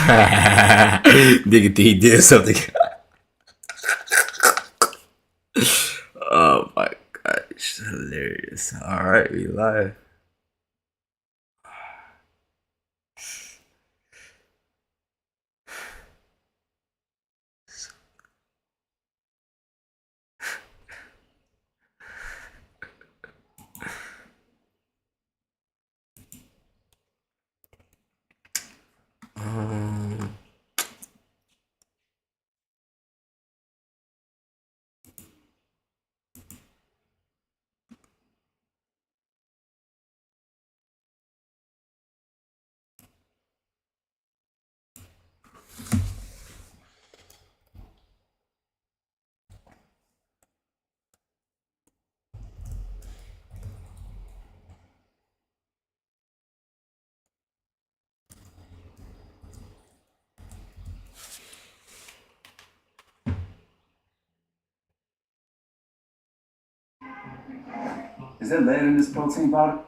Nigga think he did something. Oh my gosh, hilarious. Alright, we live. Um, Is there lead in this protein powder?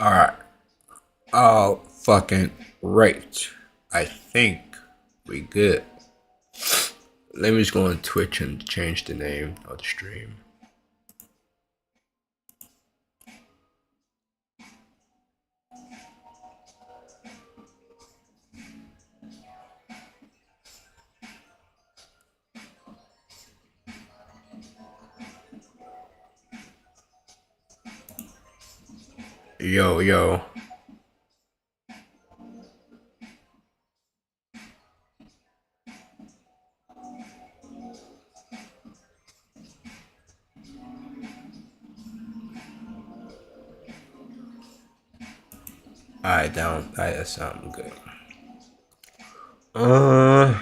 Alright. Oh, fucking right. I think we good. Let me just go on Twitch and change the name of the stream. Yo, yo. Alright, down. Alright, that sounds good. Uh,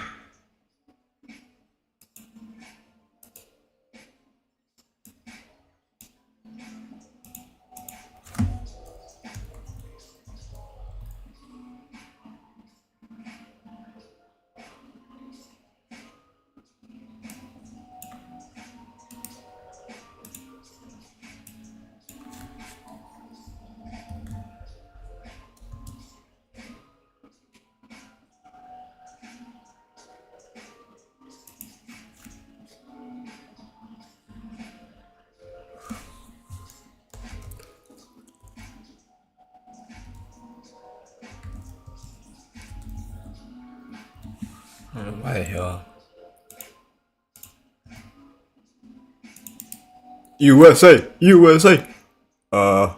why the hell? USA, USA. Uh,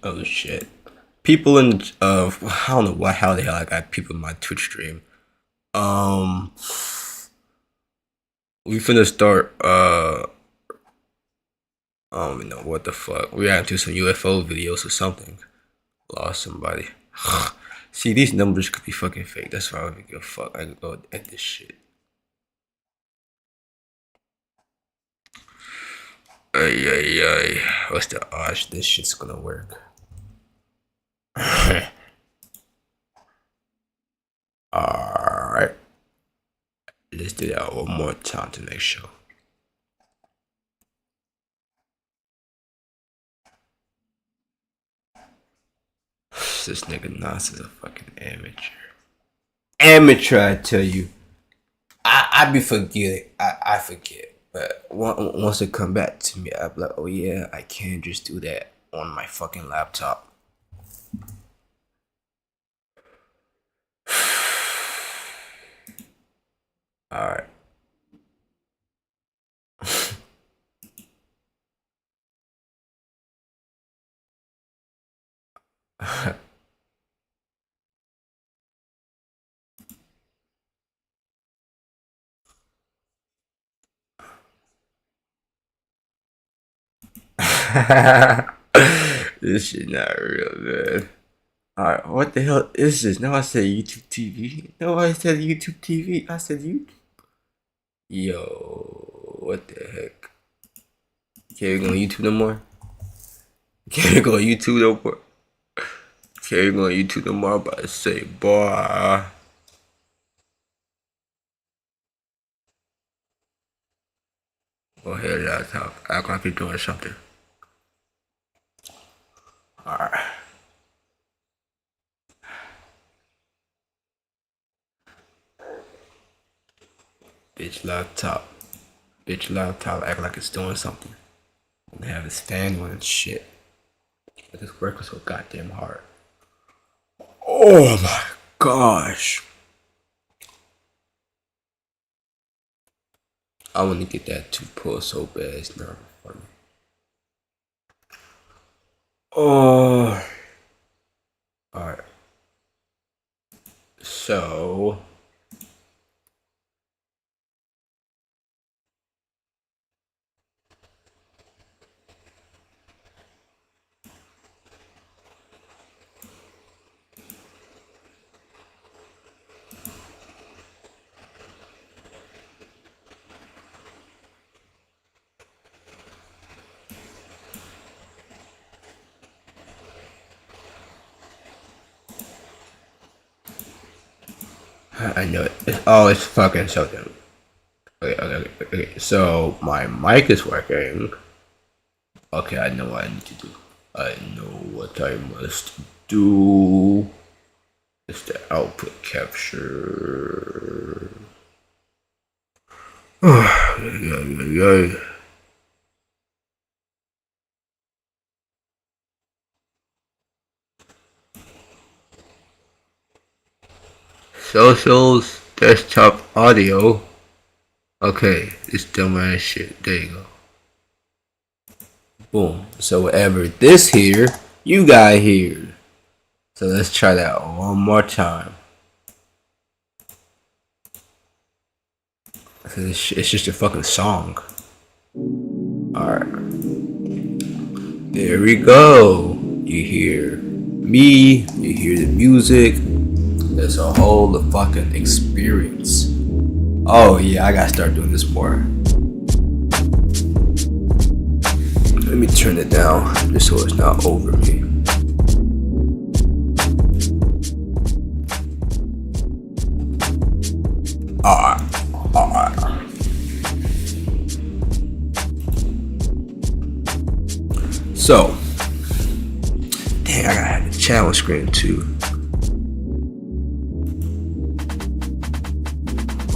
oh shit. People in I don't know why how the hell I got people in my Twitch stream. Um, we finna start. I don't even know what the fuck. We got into some UFO videos or something. Lost somebody. See, these numbers could be fucking fake. That's why I don't give a fuck. I could go end this shit. Ay, ay, ay. What's the odds this shit's gonna work? Alright. Let's do that one more time to make sure. This nigga Nas is a fucking amateur. Amateur, I tell you. I be forgetting. I forget. But once it come back to me, I be like, oh yeah, I can't just do that on my fucking laptop. Alright. This shit not real, man. Alright, what the hell is this? No, I said YouTube TV. No, I said YouTube TV. I said YouTube. Yo, what the heck? Can't go on YouTube no more? Can't go on YouTube no more? Can't go on YouTube no more? I'm about to say, boy. Go ahead, laptop. Act like you're doing something. Alright. Bitch laptop. Bitch laptop act like it's doing something. And have his fan on and shit. But this work was so goddamn hard. Oh my gosh. I want to get that 2 pull so bad. It's not funny. Oh. Alright. So. I know it. It's fucking something. Okay. So my mic is working. Okay, I know what I need to do. I know what I must do. It's the output capture. Yeah. Socials, desktop audio. Okay, it's dumbass shit. There you go. Boom. So whatever this here, you got here. So let's try that one more time. It's just a fucking song. Alright. There we go. You hear me, you hear the music. It's a whole fucking experience. Oh yeah, I gotta start doing this more. Let me turn it down just so it's not over me. Alright. So, dang, I gotta have the challenge screen too.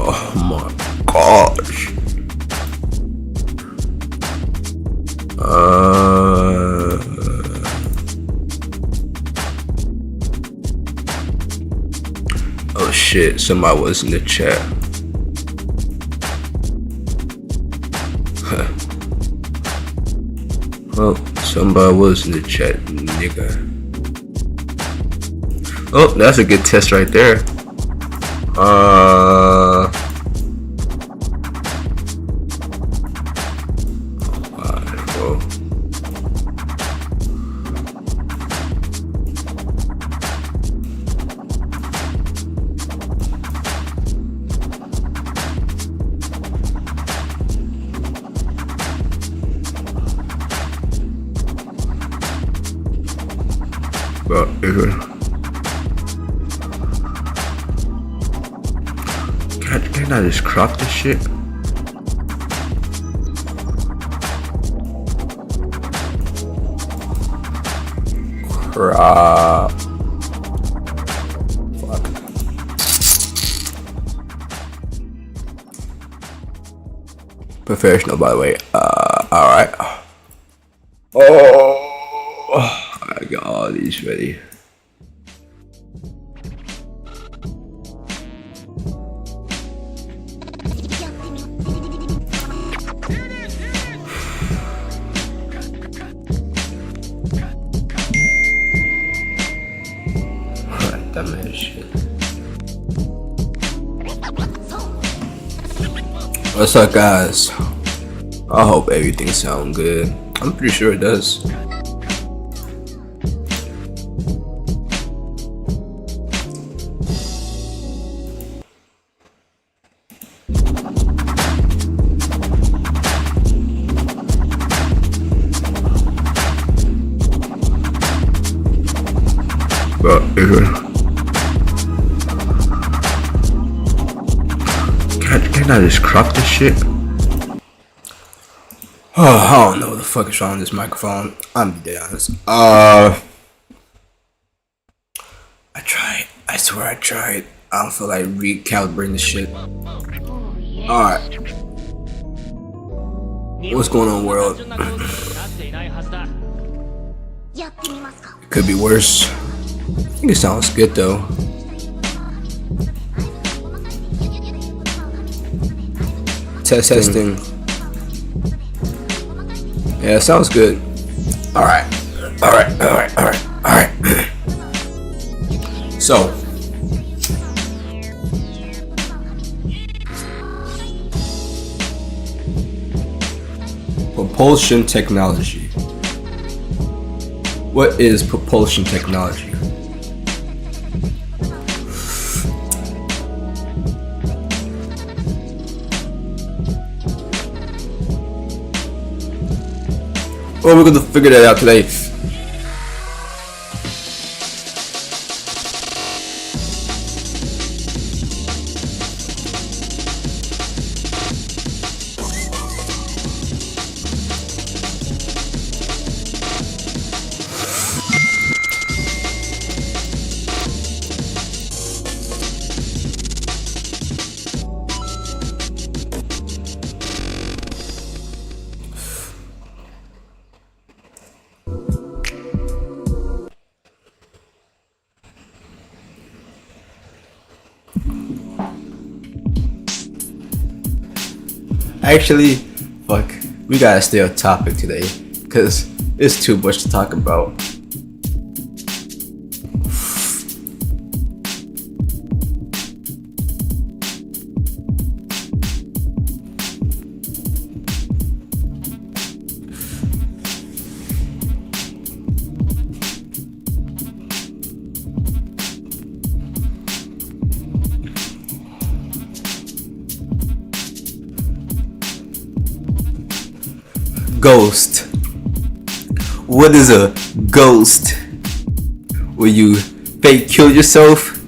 Oh my gosh. Oh shit, somebody was in the chat. Oh, somebody was in the chat, nigga. Oh, that's a good test right there. Can I just crop this shit? Crop. Fuck. Professional, by the way. Alright. Oh, I got all these ready. What's up, guys? I hope everything sounds good. I'm pretty sure it does. Can I just crop this shit? Oh, I don't know what the fuck is wrong with this microphone. I'm gonna be dead honest. I tried. I swear I tried. I don't feel like recalibrating this shit. Alright. What's going on, world? It could be worse. I think it sounds good though. Testing. Yeah, it sounds good. Alright. So propulsion technology. What is propulsion technology? Well, we're going to figure that out today. Actually, fuck, we gotta stay on topic today, cause it's too much to talk about. Ghost. What is a ghost? Will you fake kill yourself?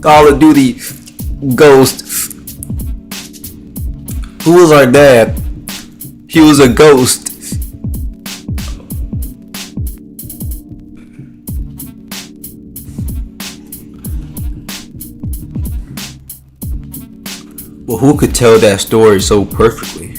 Call of Duty Ghost. Who was our dad? He was a ghost. Well, who could tell that story so perfectly?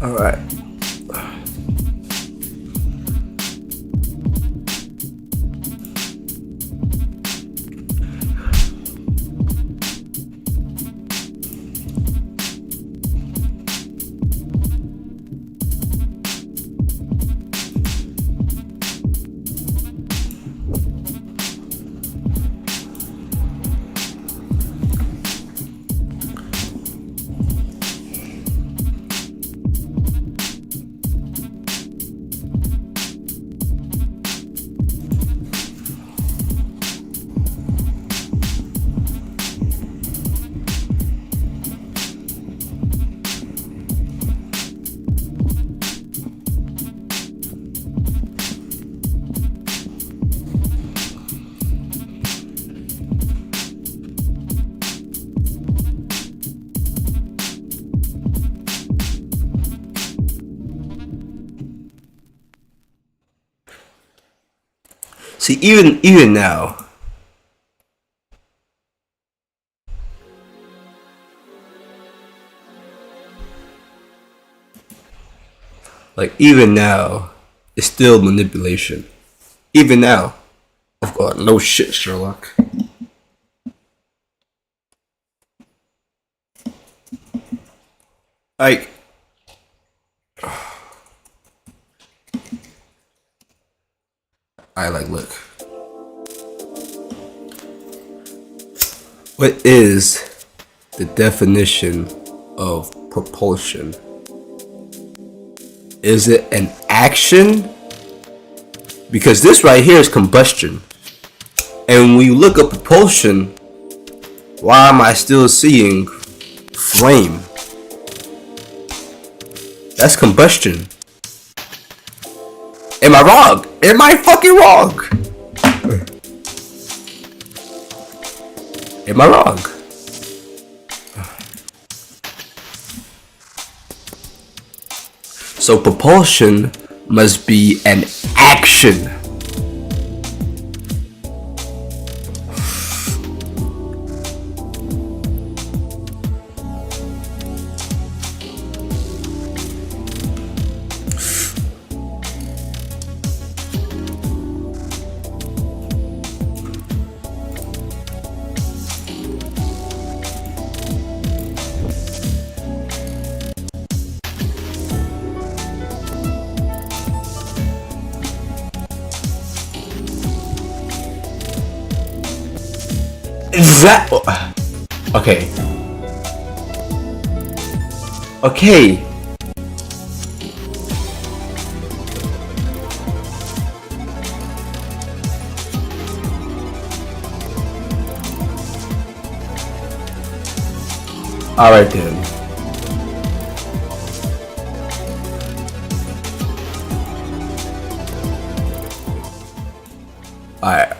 All right. See, even now, like even now, it's still manipulation. Even now, of course, no shit, Sherlock. Like, look. What is the definition of propulsion? Is it an action? Because this right here is combustion. And when you look up propulsion, Why am I still seeing flame? That's combustion. Am I wrong? Am I fucking wrong? Am I wrong? So propulsion must be an action. Is that okay? Okay. All right then. All right.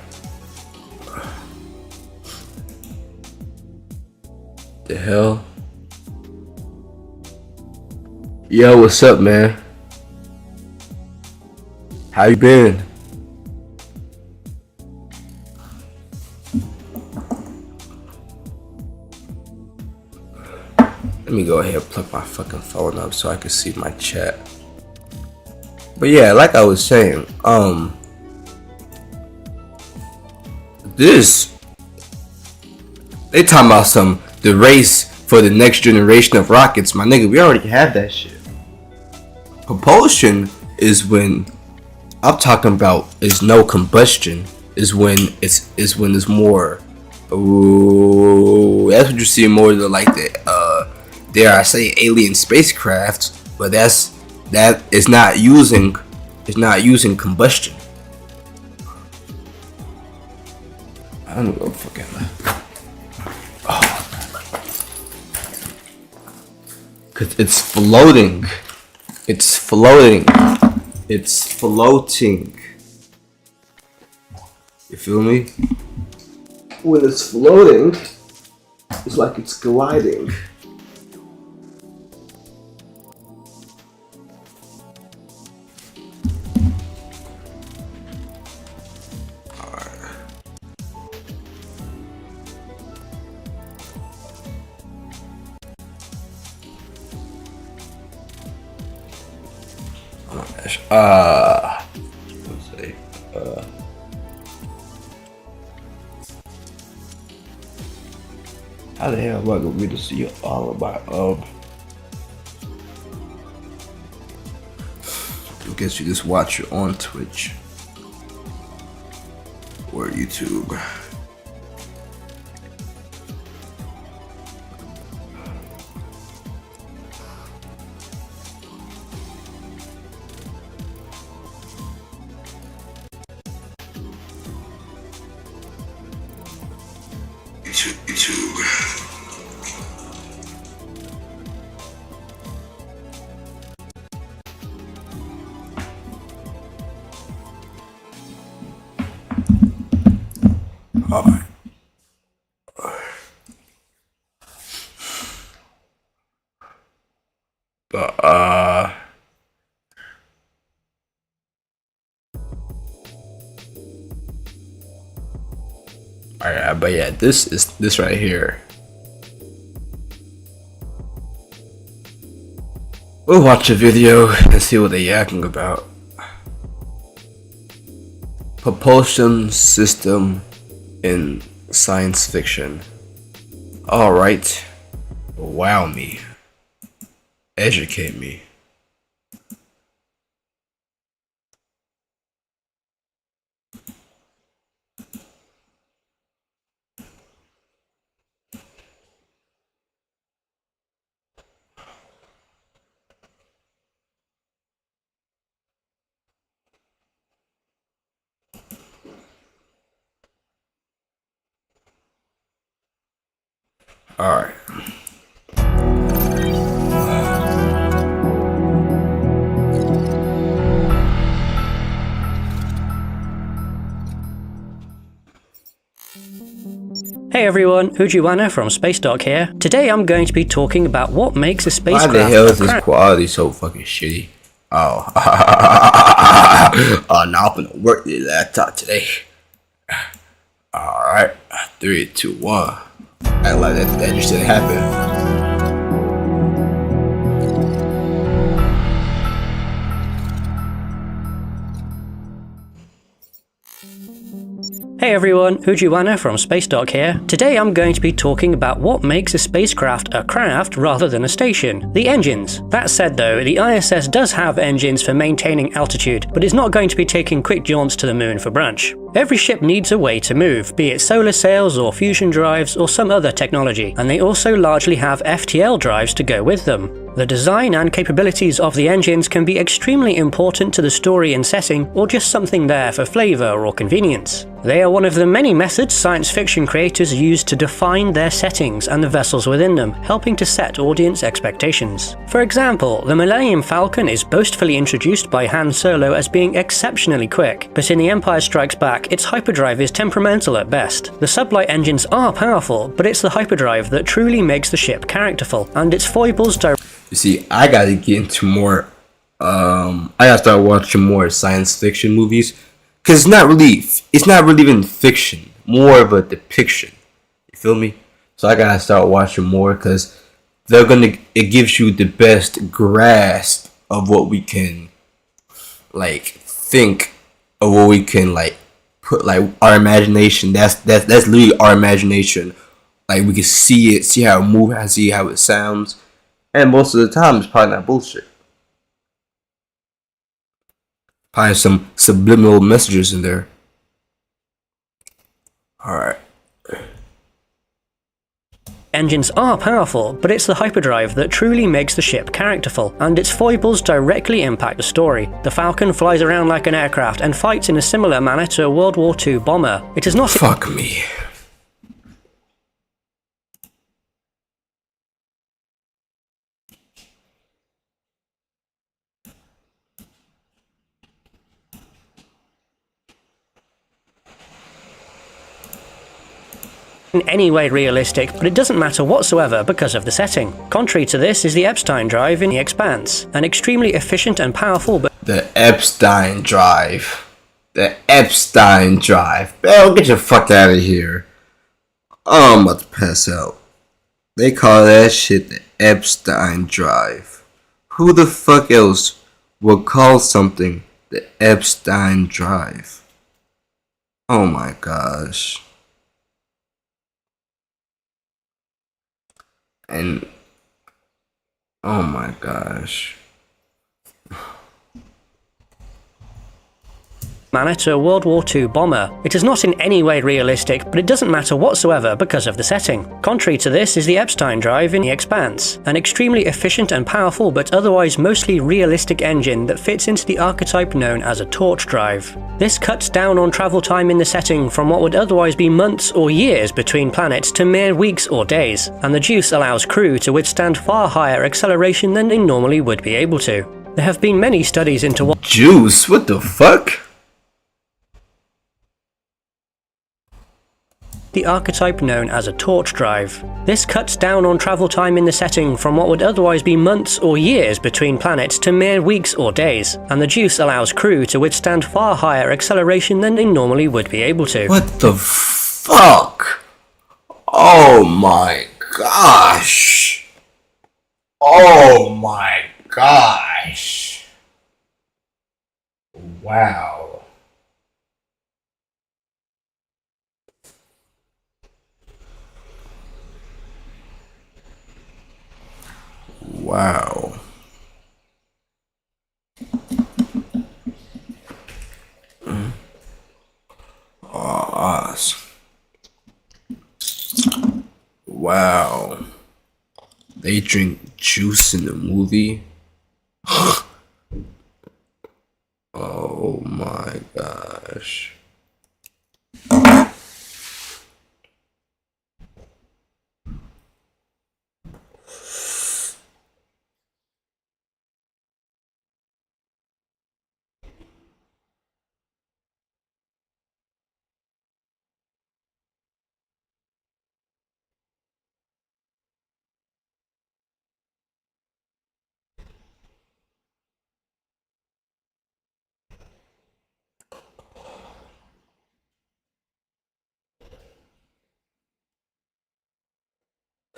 The hell? Yo, what's up, man? How you been? Let me go ahead and plug my fucking phone up so I can see my chat. But yeah, like I was saying, this they talking about the race for the next generation of rockets. My nigga, we already have that shit. Propulsion is when I'm talking about is no combustion. Is when it's more. Ooh, that's what you see more of the like the dare I say alien spacecraft, but that is not using combustion. I don't know fucking. Cause it's floating. It's floating. It's floating. You feel me? When it's floating, it's like it's gliding. Let's see. How the hell am I gonna be to see all of my I guess you just watch it on Twitch or YouTube. YouTube. Alright. But alright, but yeah, this right here. We'll watch a video and see what they're yakking about. Propulsion system in science fiction. Alright. Wow me. Educate me. Alright. Hey everyone, Ujiwana from Space Dock here. Today I'm going to be talking about what makes a Why spacecraft the hell is a this craft. quality so fucking shitty? Oh. Now I'm gonna work the laptop today. Alright. 3, 2, 1. I like that just didn't happen. Hey everyone, Ujiwana from Space Dock here. Today I'm going to be talking about what makes a spacecraft a craft rather than a station, the engines. That said though, the ISS does have engines for maintaining altitude, but it's not going to be taking quick jaunts to the moon for brunch. Every ship needs a way to move, be it solar sails or fusion drives or some other technology, and they also largely have FTL drives to go with them. The design and capabilities of the engines can be extremely important to the story and setting, or just something there for flavour or convenience. They are one of the many methods science fiction creators use to define their settings and the vessels within them, helping to set audience expectations. For example, the Millennium Falcon is boastfully introduced by Han Solo as being exceptionally quick, but in The Empire Strikes Back, its hyperdrive is temperamental at best. The sublight engines are powerful, but it's the hyperdrive that truly makes the ship characterful, and its foibles You see, I gotta get into more. I gotta start watching more science fiction movies, cause it's not really even fiction, more of a depiction. You feel me? So I gotta start watching more, cause it gives you the best grasp of what we can, like, think of what we can like put like our imagination. That's literally our imagination. Like we can see it, see how it moves, see how it sounds. And most of the time, it's probably not bullshit. Probably some subliminal messages in there. Alright. engines are powerful, but it's the hyperdrive that truly makes the ship characterful, and its foibles directly impact the story. The Falcon flies around like an aircraft and fights in a similar manner to a World War II bomber. It is not. Fuck me. In any way realistic, but it doesn't matter whatsoever because of the setting. Contrary to this is the Epstein drive in The Expanse, an extremely efficient and powerful but The Epstein drive. The Epstein drive. Bro, get your fuck out of here. Oh, I'm about to pass out. They call that shit the Epstein drive. Who the fuck else would call something the Epstein drive? Oh my gosh. And oh my gosh. manner to a World War II bomber. It is not in any way realistic, but it doesn't matter whatsoever because of the setting. Contrary to this is the Epstein drive in The Expanse, an extremely efficient and powerful but otherwise mostly realistic engine that fits into the archetype known as a torch drive. This cuts down on travel time in the setting from what would otherwise be months or years between planets to mere weeks or days, and the juice allows crew to withstand far higher acceleration than they normally would be able to. There have been many studies into what Juice? What the fuck? the archetype known as a torch drive. This cuts down on travel time in the setting from what would otherwise be months or years between planets to mere weeks or days, and the juice allows crew to withstand far higher acceleration than they normally would be able to. What the fuck? Oh my gosh. Oh my gosh. Wow. Wow. Wow. They drink juice in the movie? Oh my gosh.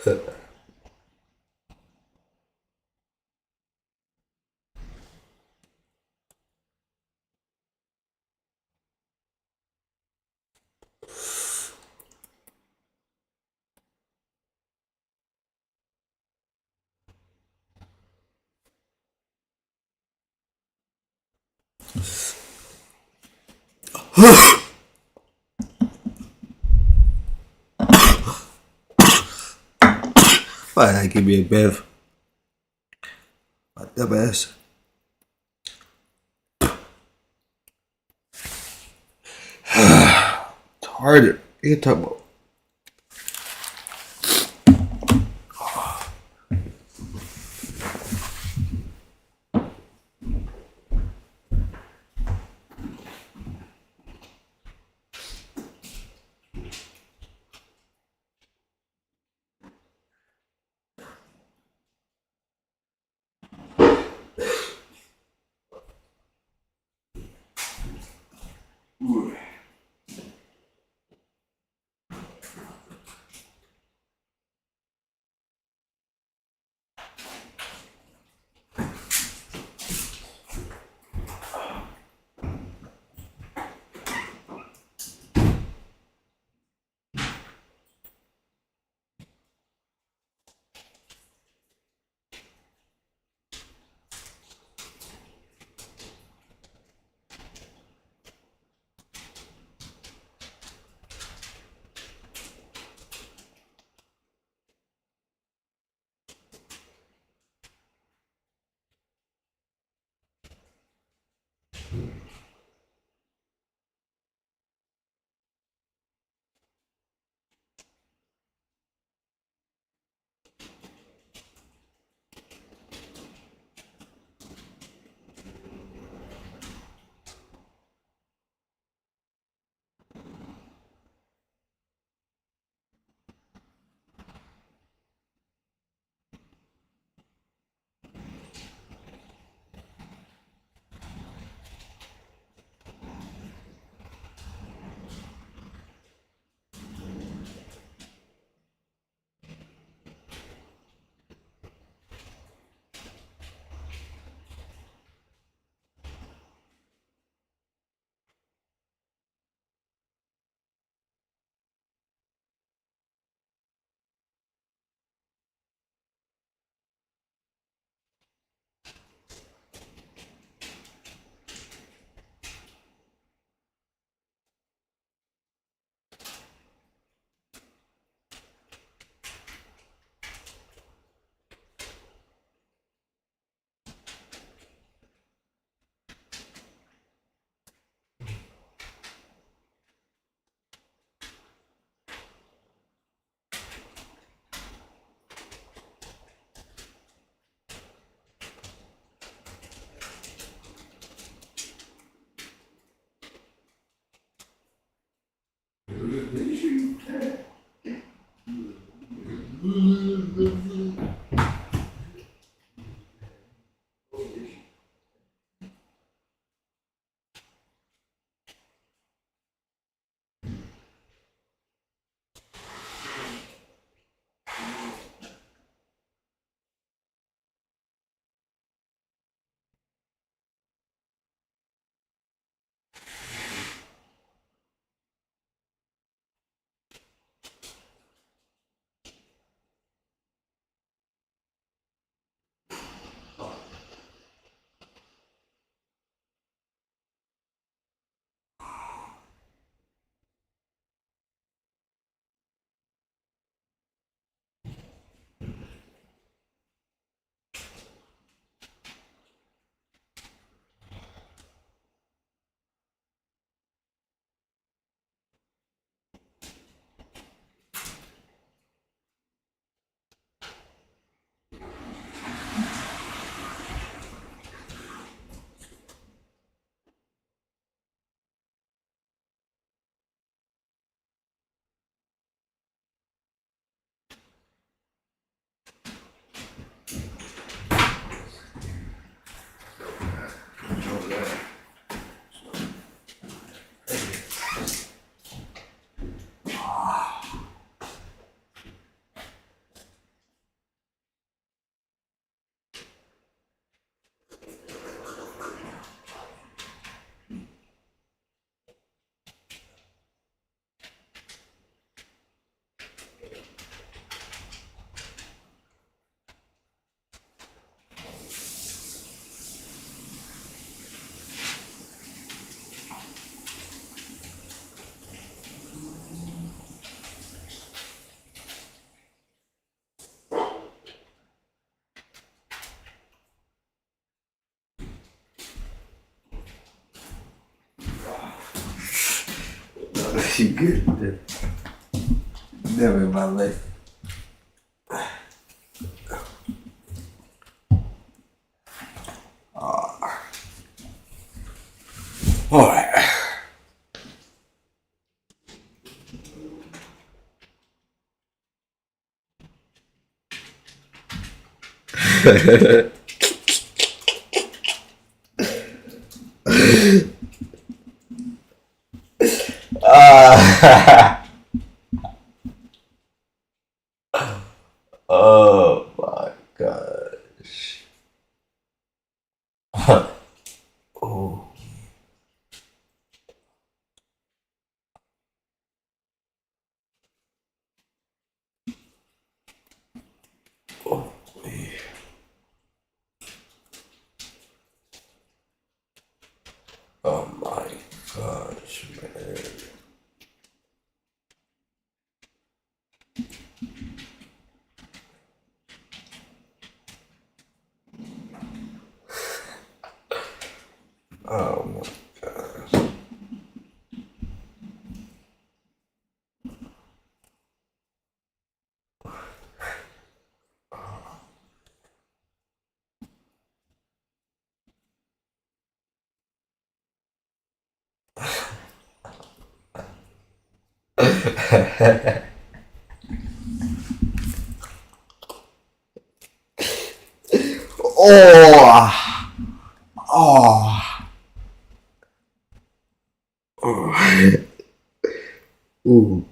Why not give me a bath? My dumb ass. It's harder. You can talk about. too good at this. Never in my life. Alright. Oh my gosh. Oh. Oh, man. Oh my gosh, man. Oh my gosh. Oh. Oh. Oh. Ooh.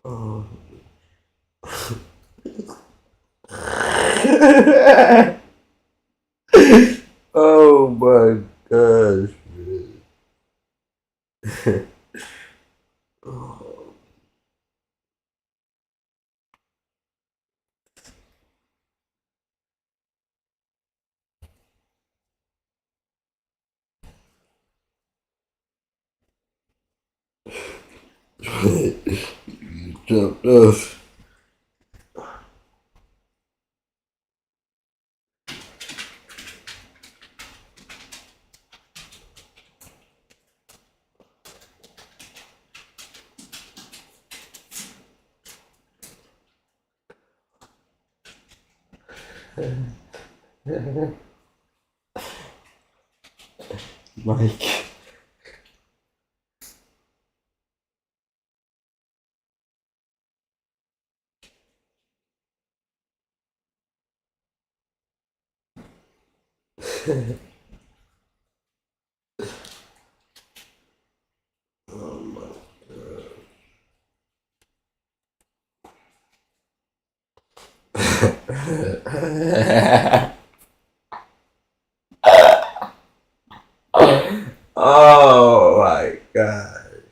Oh. Oh my gosh, man. Jumped off. Mike. Oh my god. Oh my god.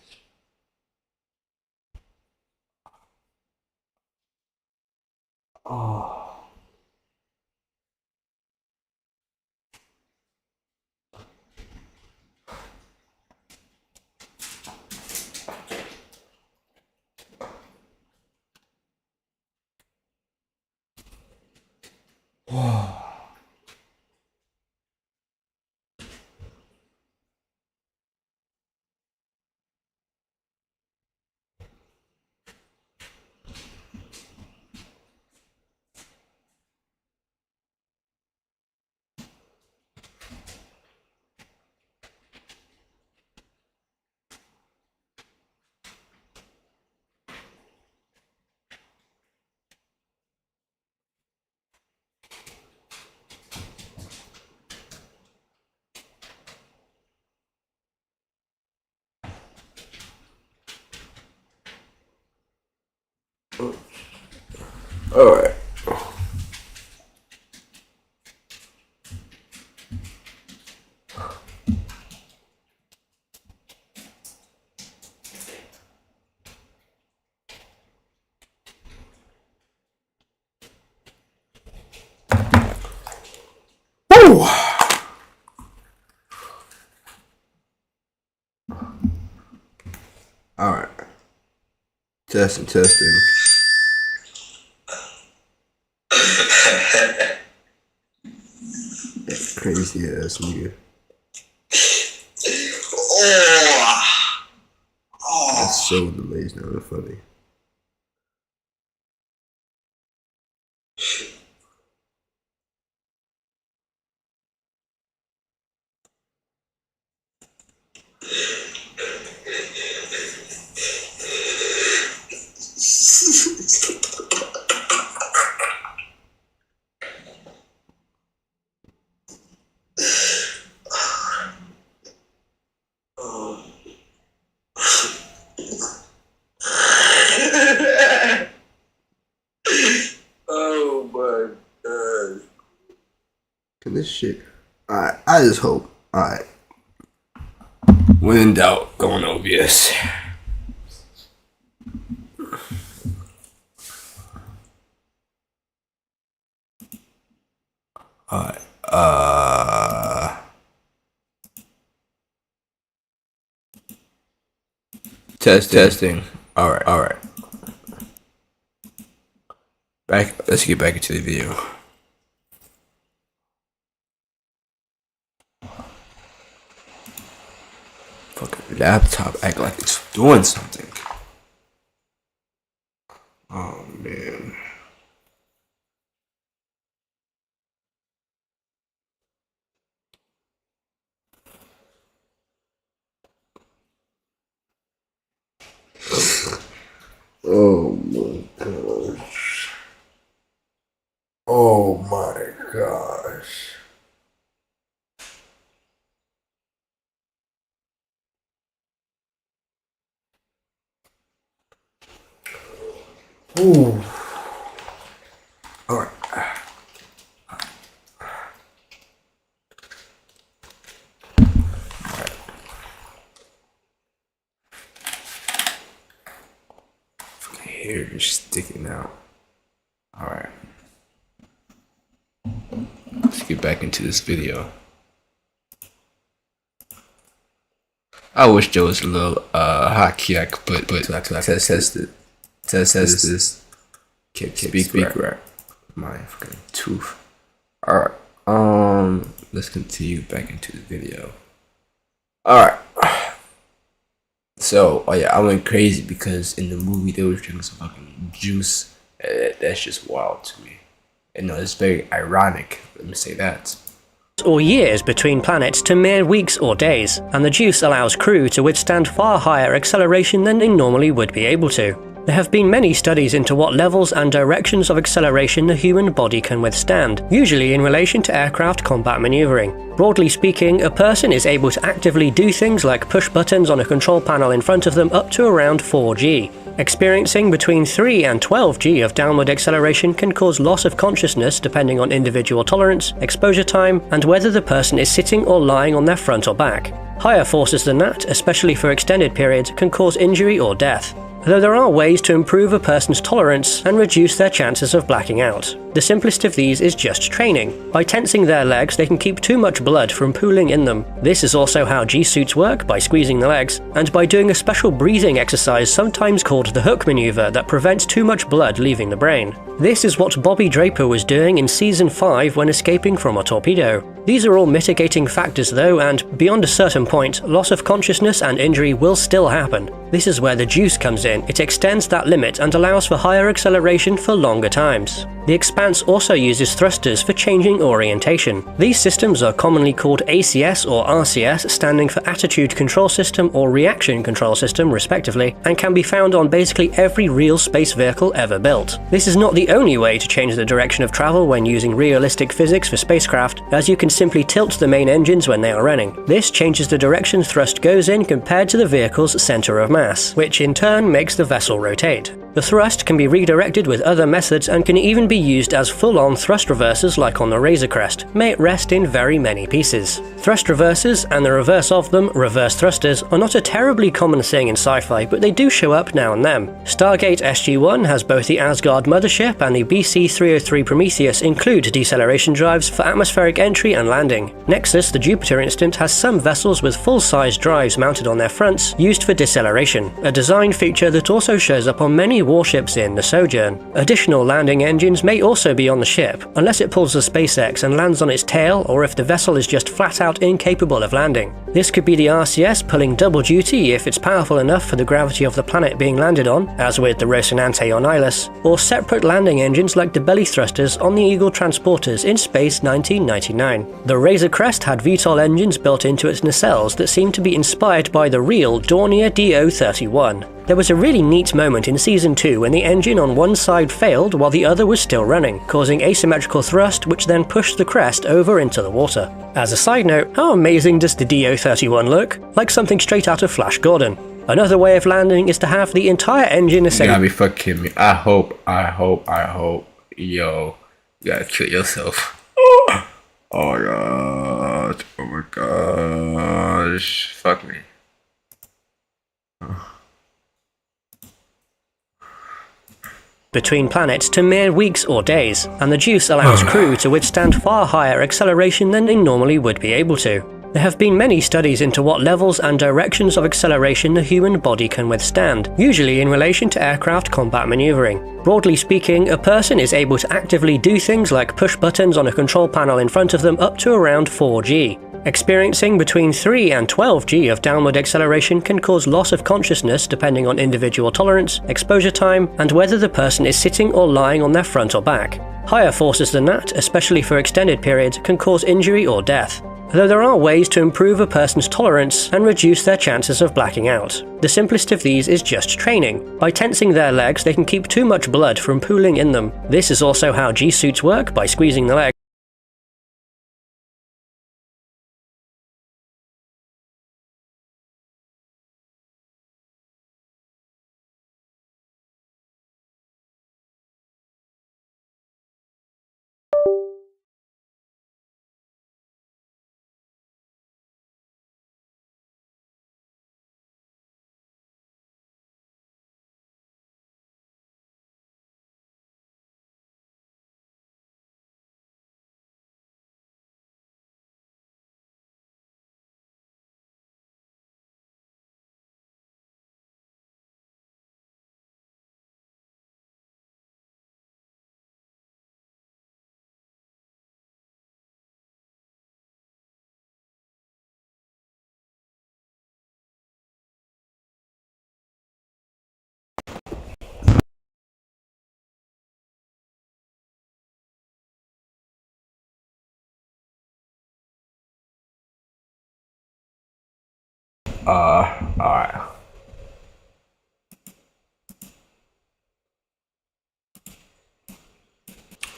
Oh. Alright. Woo! Alright. Testing. That crazy ass nigga. That's so delays now, they're funny. Oh my god. Can this shit. Alright, I just hope. Alright. When in doubt, go on OBS. Alright. Testing. Alright. Let's get back into the video. Fucking laptop act like it's doing something. Oh man. Oh my gosh. Oh my gosh. Ooh. All right. Hair just sticking out. All right. Let's get back into this video. I wish there was a little hotkey I could put so I could test this. Can't speak right. My fucking tooth. Alright. Let's continue back into the video. Alright. So, oh yeah, I went crazy because in the movie they were drinking some fucking juice. That's just wild to me. And no, it's very ironic. Let me say that. Or years between planets to mere weeks or days, and the juice allows crew to withstand far higher acceleration than they normally would be able to. There have been many studies into what levels and directions of acceleration the human body can withstand, usually in relation to aircraft combat maneuvering. Broadly speaking, a person is able to actively do things like push buttons on a control panel in front of them up to around 4G. Experiencing between 3 and 12G of downward acceleration can cause loss of consciousness depending on individual tolerance, exposure time, and whether the person is sitting or lying on their front or back. Higher forces than that, especially for extended periods, can cause injury or death. Though there are ways to improve a person's tolerance and reduce their chances of blacking out. The simplest of these is just training. By tensing their legs, they can keep too much blood from pooling in them. This is also how G-suits work, by squeezing the legs, and by doing a special breathing exercise sometimes called the hook maneuver that prevents too much blood leaving the brain. This is what Bobby Draper was doing in Season 5 when escaping from a torpedo. These are all mitigating factors though, and beyond a certain point, loss of consciousness and injury will still happen. This is where the juice comes in. It extends that limit and allows for higher acceleration for longer times. The Expanse also uses thrusters for changing orientation. These systems are commonly called ACS or RCS, standing for Attitude Control System or Reaction Control System respectively, and can be found on basically every real space vehicle ever built. This is not the only way to change the direction of travel when using realistic physics for spacecraft, as you can simply tilt the main engines when they are running. This changes the direction thrust goes in compared to the vehicle's center of mass, which in turn makes the vessel rotate. The thrust can be redirected with other methods and can even be be used as full-on thrust reversers like on the Razor Crest, may it rest in very many pieces. Thrust reversers, and the reverse of them, reverse thrusters, are not a terribly common thing in sci-fi, but they do show up now and then. Stargate SG-1 has both the Asgard mothership and the BC-303 Prometheus include deceleration drives for atmospheric entry and landing. Nexus, the Jupiter instant, has some vessels with full-size drives mounted on their fronts used for deceleration, a design feature that also shows up on many warships in the Sojourn. Additional landing engines may also be on the ship, unless it pulls a SpaceX and lands on its tail, or if the vessel is just flat-out incapable of landing. This could be the RCS pulling double duty if it's powerful enough for the gravity of the planet being landed on, as with the Rocinante on Ilus, or separate landing engines like the belly thrusters on the Eagle transporters in Space 1999. The Razor Crest had VTOL engines built into its nacelles that seemed to be inspired by the real Dornier DO-31. There was a really neat moment in Season 2 when the engine on one side failed while the other was still running, causing asymmetrical thrust which then pushed the crest over into the water. As a side note, how amazing does the DO-31 look? Like something straight out of Flash Gordon. Another way of landing is to have the entire engine You gotta be fucking me. I hope. Yo, you gotta kill yourself. Oh my gosh. Oh my gosh. Fuck me. Between planets to mere weeks or days, and the juice allows crew to withstand far higher acceleration than they normally would be able to. There have been many studies into what levels and directions of acceleration the human body can withstand, usually in relation to aircraft combat maneuvering. Broadly speaking, a person is able to actively do things like push buttons on a control panel in front of them up to around 4G. Experiencing between 3 and 12G of downward acceleration can cause loss of consciousness depending on individual tolerance, exposure time, and whether the person is sitting or lying on their front or back. Higher forces than that, especially for extended periods, can cause injury or death. Though there are ways to improve a person's tolerance and reduce their chances of blacking out. The simplest of these is just training. By tensing their legs, they can keep too much blood from pooling in them. This is also how G-suits work, by squeezing the leg. Alright.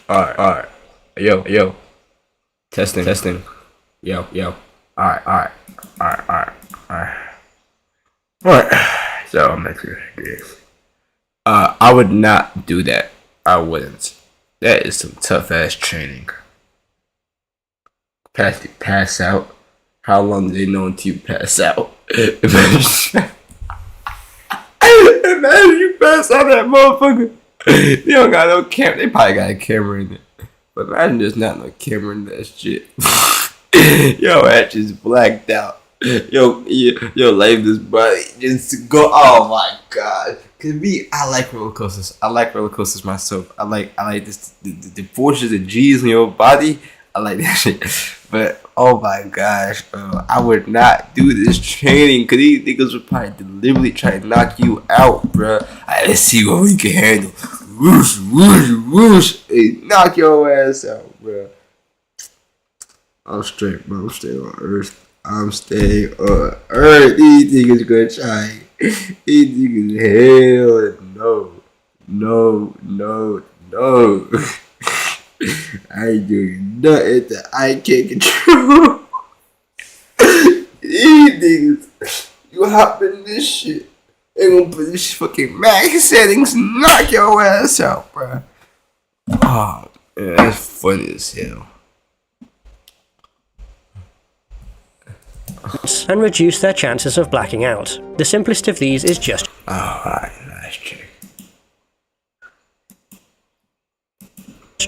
Alright. Yo. Testing. Yo. Alright. So I'm gonna do this. I would not do that. I wouldn't. That is some tough ass training. Pass out. How long do they know until you pass out? Imagine you pass out that motherfucker. They don't got no camera. They probably got a camera in it. But imagine there's not no camera in that shit. Yo, that just blacked out. Yo, leave this body just go. Oh my god. Cause me, I like roller coasters. I like roller coasters myself. I like this the forces of G's in your body. I like that shit. But oh my gosh, I would not do this training because these niggas would probably deliberately try to knock you out, bro. Alright, let's see what we can handle. Whoosh. Hey, knock your ass out, bro. I'm straight, bro. I'm staying on Earth. These niggas gonna try. These niggas, hell no. I ain't doing nothing that I can't control. These niggas, you hop in this shit. They gonna put this fucking max settings and knock your ass out, bro. Oh, man, that's funny as hell. And reduce their chances of blacking out. The simplest of these is just Alright, nice check.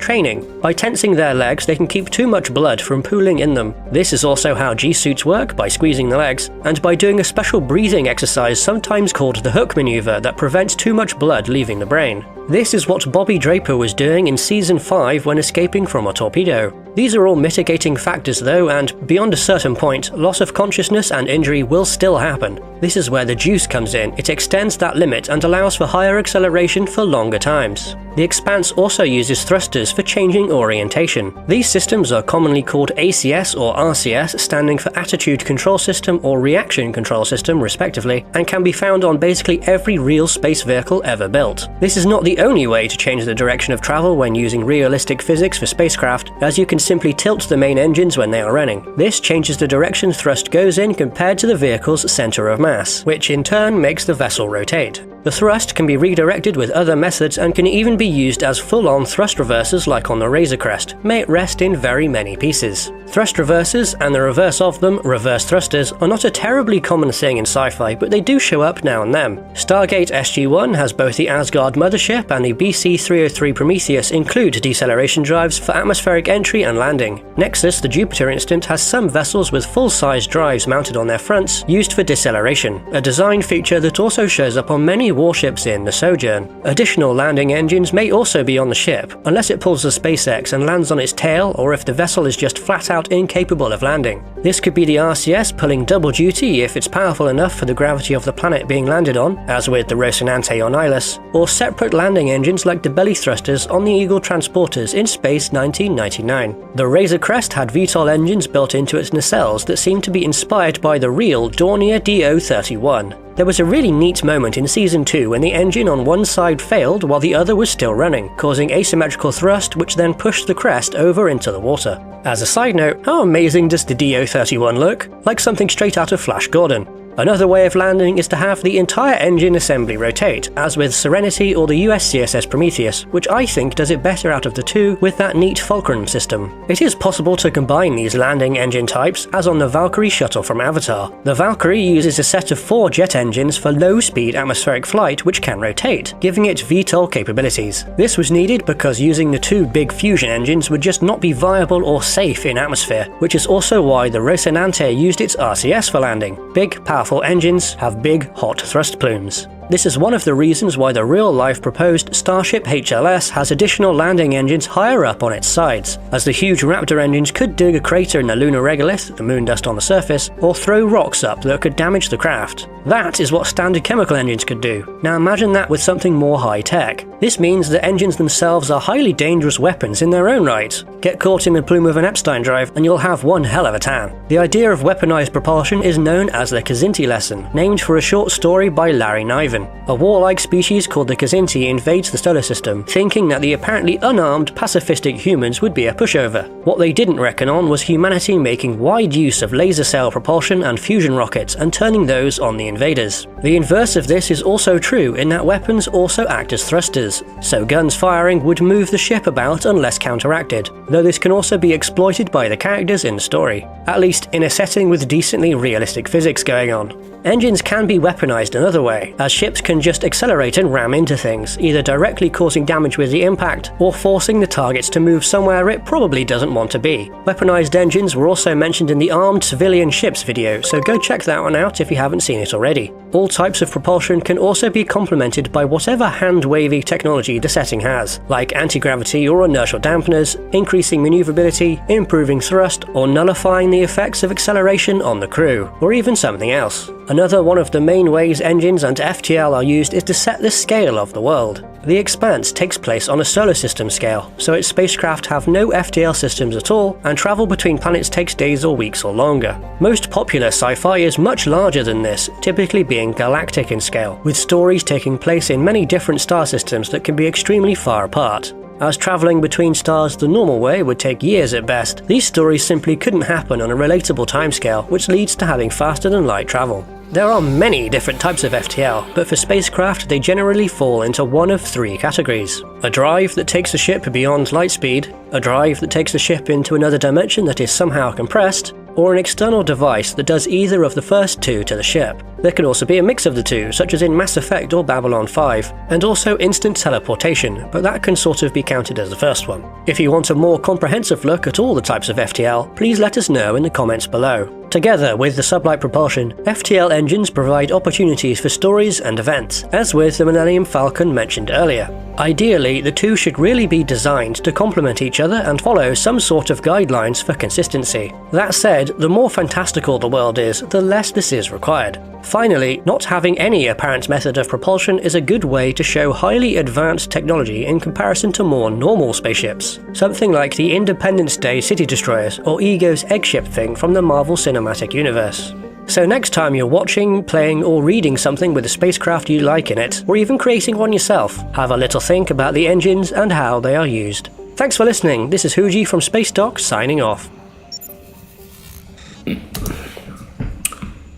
training. By tensing their legs, they can keep too much blood from pooling in them. This is also how G-suits work, by squeezing the legs, and by doing a special breathing exercise sometimes called the hook maneuver that prevents too much blood leaving the brain. This is what Bobby Draper was doing in Season 5 when escaping from a torpedo. These are all mitigating factors though, and beyond a certain point, loss of consciousness and injury will still happen. This is where the juice comes in. It extends that limit and allows for higher acceleration for longer times. The Expanse also uses thrusters for changing orientation. These systems are commonly called ACS or RCS, standing for Attitude Control System or Reaction Control System respectively, and can be found on basically every real space vehicle ever built. This is not the only way to change the direction of travel when using realistic physics for spacecraft, as you can simply tilt the main engines when they are running. This changes the direction thrust goes in compared to the vehicle's center of mass, which in turn makes the vessel rotate. The thrust can be redirected with other methods and can even be used as full-on thrust reversers like on the Razor Crest. May it rest in very many pieces. Thrust reversers, and the reverse of them, reverse thrusters, are not a terribly common thing in sci-fi, but they do show up now and then. Stargate SG-1 has both the Asgard mothership and the BC-303 Prometheus include deceleration drives for atmospheric entry and landing. Nexus, the Jupiter instant, has some vessels with full-size drives mounted on their fronts used for deceleration, a design feature that also shows up on many warships in the Sojourn. Additional landing engines may also be on the ship, unless it pulls the SpaceX and lands on its tail, or if the vessel is just flat out incapable of landing. This could be the RCS pulling double duty if it's powerful enough for the gravity of the planet being landed on, as with the Rocinante on Nihilus, or separate landing engines like the belly thrusters on the Eagle transporters in Space 1999. The Razor Crest had VTOL engines built into its nacelles that seemed to be inspired by the real Dornier DO-31. There was a really neat moment in Season 2 when the engine on one side failed while the other was still running, causing asymmetrical thrust which then pushed the crest over into the water. As a side note, how amazing does the DO-31 look? Like something straight out of Flash Gordon. Another way of landing is to have the entire engine assembly rotate, as with Serenity or the USCSS Prometheus, which I think does it better out of the two with that neat fulcrum system. It is possible to combine these landing engine types, as on the Valkyrie shuttle from Avatar. The Valkyrie uses a set of 4 jet engines for low-speed atmospheric flight which can rotate, giving it VTOL capabilities. This was needed because using the 2 big fusion engines would just not be viable or safe in atmosphere, which is also why the Rocinante used its RCS for landing. Big, powerful engines have big, hot thrust plumes. This is one of the reasons why the real-life proposed Starship HLS has additional landing engines higher up on its sides, as the huge Raptor engines could dig a crater in the lunar regolith, the moon dust on the surface, or throw rocks up that could damage the craft. That is what standard chemical engines could do. Now imagine that with something more high-tech. This means that engines themselves are highly dangerous weapons in their own right. Get caught in the plume of an Epstein drive and you'll have one hell of a tan. The idea of weaponized propulsion is known as the Kzinti lesson, named for a short story by Larry Niven. A warlike species called the Kzinti invades the solar system, thinking that the apparently unarmed, pacifistic humans would be a pushover. What they didn't reckon on was humanity making wide use of laser cell propulsion and fusion rockets and turning those on the invaders. The inverse of this is also true in that weapons also act as thrusters, so guns firing would move the ship about unless counteracted, though this can also be exploited by the characters in the story, at least in a setting with decently realistic physics going on. Engines can be weaponized another way, as ships can just accelerate and ram into things, either directly causing damage with the impact, or forcing the targets to move somewhere it probably doesn't want to be. Weaponized engines were also mentioned in the Armed Civilian Ships video, so go check that one out if you haven't seen it already. All types of propulsion can also be complemented by whatever hand-wavy technology the setting has, like anti-gravity or inertial dampeners, increasing maneuverability, improving thrust, or nullifying the effects of acceleration on the crew, or even something else. Another one of the main ways engines and FTL are used is to set the scale of the world. The Expanse takes place on a solar system scale, so its spacecraft have no FTL systems at all, and travel between planets takes days or weeks or longer. Most popular sci-fi is much larger than this, typically being galactic in scale, with stories taking place in many different star systems that can be extremely far apart. As travelling between stars the normal way would take years at best, these stories simply couldn't happen on a relatable timescale, which leads to having faster than light travel. There are many different types of FTL, but for spacecraft they generally fall into one of three categories. A drive that takes the ship beyond light speed, a drive that takes the ship into another dimension that is somehow compressed, or an external device that does either of the first two to the ship. There can also be a mix of the two, such as in Mass Effect or Babylon 5, and also instant teleportation, but that can sort of be counted as the first one. If you want a more comprehensive look at all the types of FTL, please let us know in the comments below. Together with the sublight propulsion, FTL engines provide opportunities for stories and events, as with the Millennium Falcon mentioned earlier. Ideally, the two should really be designed to complement each other and follow some sort of guidelines for consistency. That said, the more fantastical the world is, the less this is required. Finally, not having any apparent method of propulsion is a good way to show highly advanced technology in comparison to more normal spaceships. Something like the Independence Day city destroyers or Ego's eggship thing from the Marvel Cinematic Universe. So next time you're watching, playing or reading something with a spacecraft you like in it, or even creating one yourself, have a little think about the engines and how they are used. Thanks for listening, this is Huji from Space Dock signing off.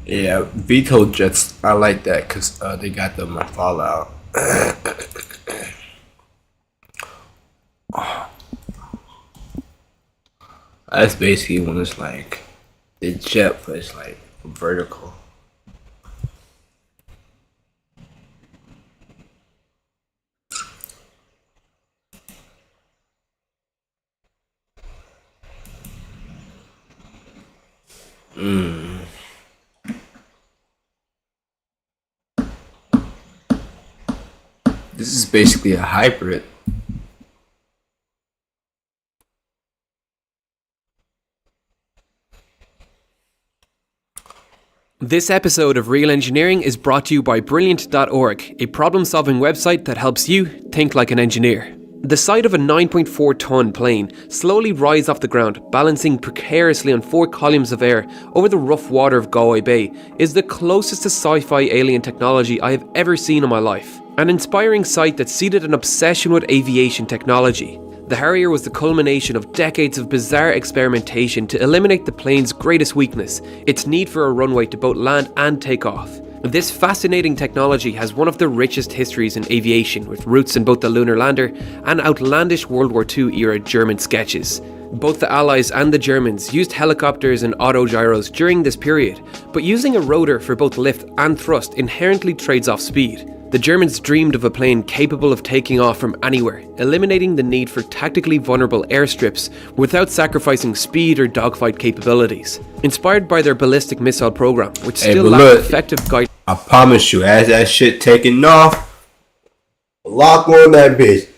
Yeah, VTOL jets, I like that because they got them on Fallout. That's basically when it's like the jet, but it's like vertical. This is basically a hybrid. This episode of Real Engineering is brought to you by Brilliant.org, a problem-solving website that helps you think like an engineer. The sight of a 9.4-ton plane slowly rise off the ground, balancing precariously on 4 columns of air over the rough water of Galway Bay, is the closest to sci-fi alien technology I have ever seen in my life. An inspiring sight that seeded an obsession with aviation technology. The Harrier was the culmination of decades of bizarre experimentation to eliminate the plane's greatest weakness, its need for a runway to both land and take off. This fascinating technology has one of the richest histories in aviation, with roots in both the lunar lander and outlandish World War II era German sketches. Both the Allies and the Germans used helicopters and autogyros during this period, but using a rotor for both lift and thrust inherently trades off speed. The Germans dreamed of a plane capable of taking off from anywhere, eliminating the need for tactically vulnerable airstrips without sacrificing speed or dogfight capabilities. Inspired by their ballistic missile program, which still lacked effective guidance. I promise you, as that shit taking off, lock on that bitch.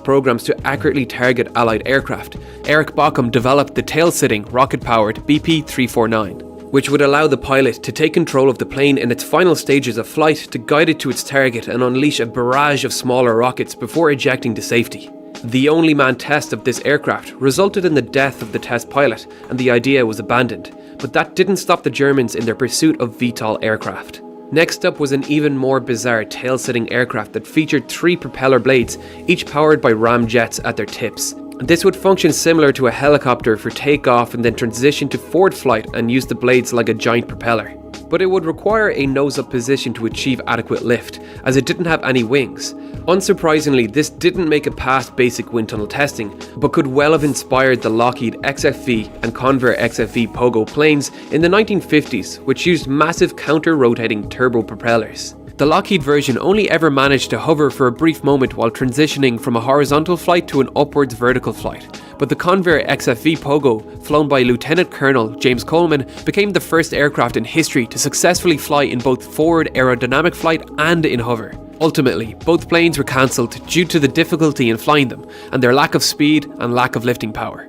Programs to accurately target Allied aircraft, Erich Bochum developed the tail-sitting, rocket-powered BP-349. Which would allow the pilot to take control of the plane in its final stages of flight to guide it to its target and unleash a barrage of smaller rockets before ejecting to safety. The only manned test of this aircraft resulted in the death of the test pilot, and the idea was abandoned, but that didn't stop the Germans in their pursuit of VTOL aircraft. Next up was an even more bizarre tail-sitting aircraft that featured 3 propeller blades, each powered by ramjets at their tips. This would function similar to a helicopter for takeoff and then transition to forward flight and use the blades like a giant propeller. But it would require a nose-up position to achieve adequate lift, as it didn't have any wings. Unsurprisingly, this didn't make it past basic wind tunnel testing, but could well have inspired the Lockheed XFV and Convair XFV Pogo planes in the 1950s, which used massive counter-rotating turbo propellers. The Lockheed version only ever managed to hover for a brief moment while transitioning from a horizontal flight to an upwards vertical flight, but the Convair XFV Pogo, flown by Lieutenant Colonel James Coleman, became the first aircraft in history to successfully fly in both forward aerodynamic flight and in hover. Ultimately, both planes were cancelled due to the difficulty in flying them and their lack of speed and lack of lifting power.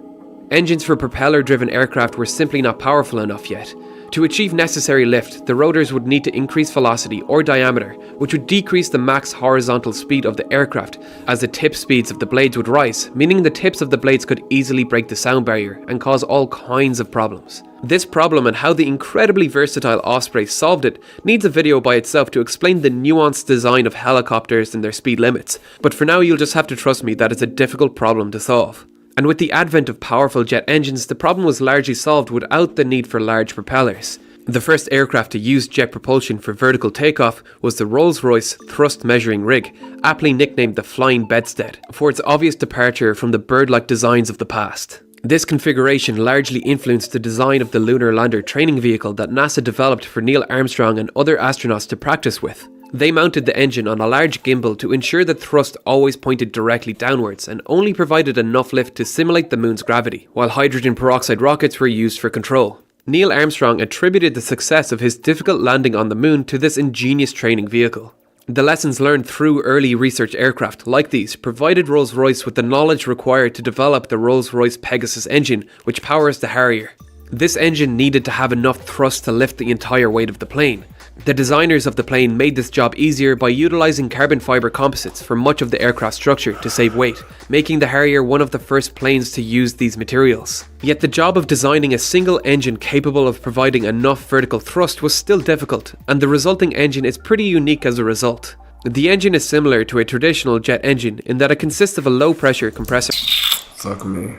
Engines for propeller-driven aircraft were simply not powerful enough yet. To achieve necessary lift, the rotors would need to increase velocity or diameter, which would decrease the max horizontal speed of the aircraft, as the tip speeds of the blades would rise, meaning the tips of the blades could easily break the sound barrier and cause all kinds of problems. This problem and how the incredibly versatile Osprey solved it needs a video by itself to explain the nuanced design of helicopters and their speed limits, but for now you'll just have to trust me that it's a difficult problem to solve. And with the advent of powerful jet engines, the problem was largely solved without the need for large propellers. The first aircraft to use jet propulsion for vertical takeoff was the Rolls-Royce Thrust Measuring Rig, aptly nicknamed the Flying Bedstead, for its obvious departure from the bird-like designs of the past. This configuration largely influenced the design of the lunar lander training vehicle that NASA developed for Neil Armstrong and other astronauts to practice with. They mounted the engine on a large gimbal to ensure that thrust always pointed directly downwards and only provided enough lift to simulate the moon's gravity, while hydrogen peroxide rockets were used for control. Neil Armstrong attributed the success of his difficult landing on the moon to this ingenious training vehicle. The lessons learned through early research aircraft like these provided Rolls-Royce with the knowledge required to develop the Rolls-Royce Pegasus engine, which powers the Harrier. This engine needed to have enough thrust to lift the entire weight of the plane. The designers of the plane made this job easier by utilising carbon fibre composites for much of the aircraft structure to save weight, making the Harrier one of the first planes to use these materials. Yet the job of designing a single engine capable of providing enough vertical thrust was still difficult, and the resulting engine is pretty unique as a result. The engine is similar to a traditional jet engine in that it consists of a low pressure compressor. Fuck me.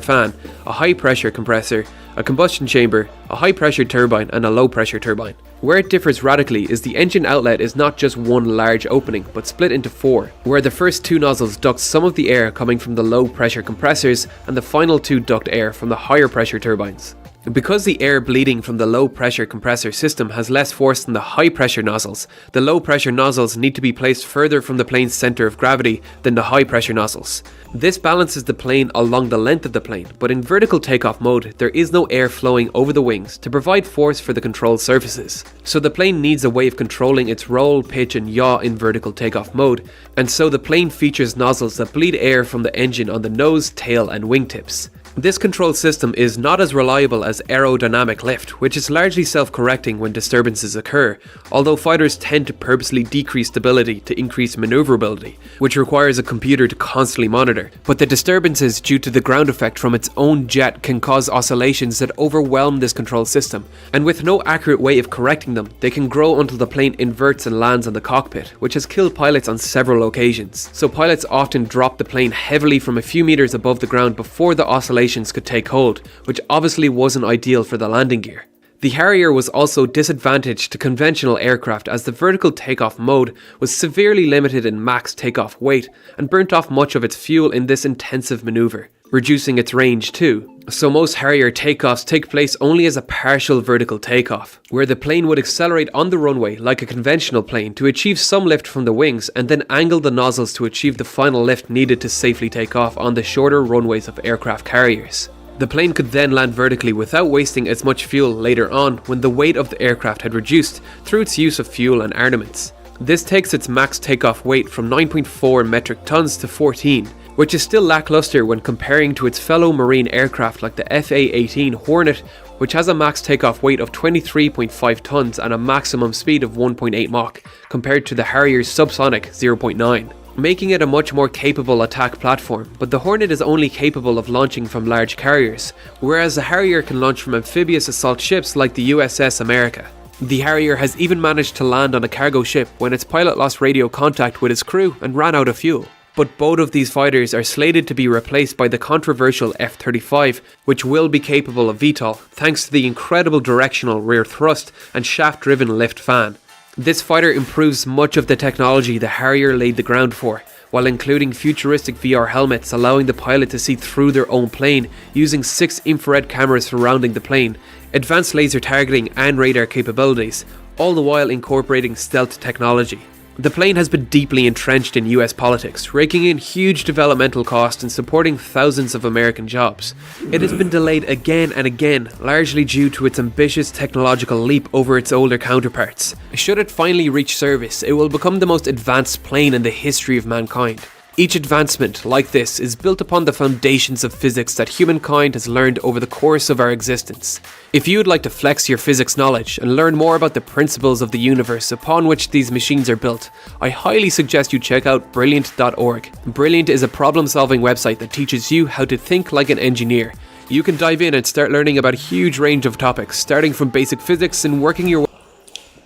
Fan, a high pressure compressor, a combustion chamber, a high pressure turbine and a low pressure turbine. Where it differs radically is the engine outlet is not just one large opening but split into four, where the first two nozzles duct some of the air coming from the low pressure compressors and the final two duct air from the higher pressure turbines. Because the air bleeding from the low pressure compressor system has less force than the high pressure nozzles, the low pressure nozzles need to be placed further from the plane's centre of gravity than the high pressure nozzles. This balances the plane along the length of the plane, but in vertical takeoff mode there is no air flowing over the wings to provide force for the controlled surfaces. So the plane needs a way of controlling its roll, pitch and yaw in vertical takeoff mode, and so the plane features nozzles that bleed air from the engine on the nose, tail and wingtips. This control system is not as reliable as aerodynamic lift, which is largely self-correcting when disturbances occur, although fighters tend to purposely decrease stability to increase maneuverability, which requires a computer to constantly monitor. But the disturbances due to the ground effect from its own jet can cause oscillations that overwhelm this control system, and with no accurate way of correcting them, they can grow until the plane inverts and lands on the cockpit, which has killed pilots on several occasions. So pilots often drop the plane heavily from a few meters above the ground before the oscillation could take hold, which obviously wasn't ideal for the landing gear. The Harrier was also disadvantaged to conventional aircraft as the vertical takeoff mode was severely limited in max takeoff weight and burnt off much of its fuel in this intensive maneuver, reducing its range too. So most Harrier takeoffs take place only as a partial vertical takeoff, where the plane would accelerate on the runway like a conventional plane to achieve some lift from the wings and then angle the nozzles to achieve the final lift needed to safely take off on the shorter runways of aircraft carriers. The plane could then land vertically without wasting as much fuel later on when the weight of the aircraft had reduced through its use of fuel and armaments. This takes its max takeoff weight from 9.4 metric tons to 14, which is still lackluster when comparing to its fellow marine aircraft like the FA-18 Hornet, which has a max takeoff weight of 23.5 tons and a maximum speed of 1.8 Mach, compared to the Harrier's subsonic 0.9, making it a much more capable attack platform. But the Hornet is only capable of launching from large carriers, whereas the Harrier can launch from amphibious assault ships like the USS America. The Harrier has even managed to land on a cargo ship when its pilot lost radio contact with its crew and ran out of fuel. But both of these fighters are slated to be replaced by the controversial F-35, which will be capable of VTOL thanks to the incredible directional rear thrust and shaft-driven lift fan. This fighter improves much of the technology the Harrier laid the ground for, while including futuristic VR helmets allowing the pilot to see through their own plane using 6 infrared cameras surrounding the plane, advanced laser targeting and radar capabilities, all the while incorporating stealth technology. The plane has been deeply entrenched in US politics, raking in huge developmental costs and supporting thousands of American jobs. It has been delayed again and again, largely due to its ambitious technological leap over its older counterparts. Should it finally reach service, it will become the most advanced plane in the history of mankind. Each advancement, like this, is built upon the foundations of physics that humankind has learned over the course of our existence. If you would like to flex your physics knowledge and learn more about the principles of the universe upon which these machines are built, I highly suggest you check out Brilliant.org. Brilliant is a problem-solving website that teaches you how to think like an engineer. You can dive in and start learning about a huge range of topics, starting from basic physics and working your way.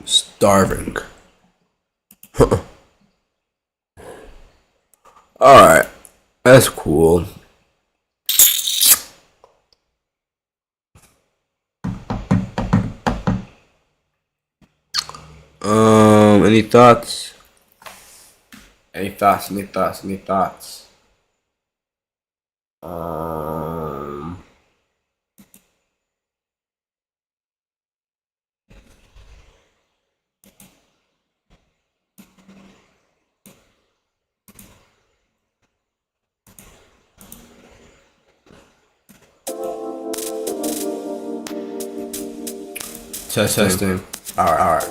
Starving. Alright. That's cool. Any thoughts? Any thoughts? Any thoughts? Any thoughts? Testing. All right.